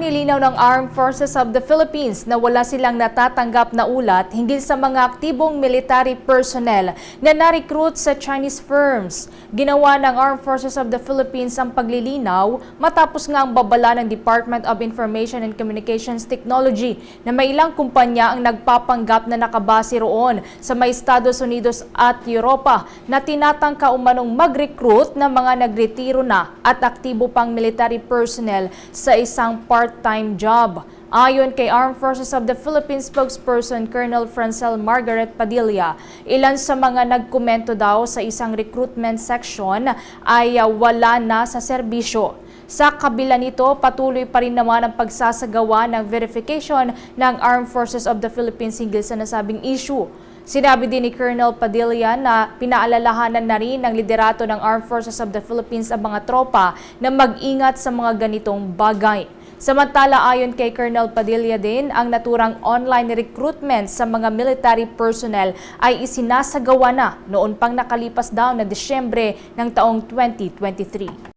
nilinaw ng Armed Forces of the Philippines na wala silang natatanggap na ulat hinggil sa mga aktibong military personnel na na-recruit sa Chinese firms. Ginawa ng Armed Forces of the Philippines ang paglilinaw matapos nga ang babala ng Department of Information and Communications Technology na may ilang kumpanya ang nagpapanggap na nakabase roon sa may Estados Unidos at Europa na tinatangka umanong mag-recruit ng mga nagretiro na at aktibo pang military personnel sa isang part-time job. Ayon kay Armed Forces of the Philippines spokesperson Colonel Francel Margaret Padilla, ilan sa mga nagkomento daw sa isang recruitment section ay wala na sa serbisyo. Sa kabila nito, patuloy pa rin naman ang pagsasagawa ng verification ng Armed Forces of the Philippines hinggil sa nasabing issue. Sinabi din ni Colonel Padilla na pinaalalahanan na rin ng liderato ng Armed Forces of the Philippines ang mga tropa na mag-ingat sa mga ganitong bagay. Samantala, ayon kay Colonel Padilla din, ang naturang online recruitment sa mga military personnel ay isinasagawa na noon pang nakalipas daw na Disyembre ng taong 2023.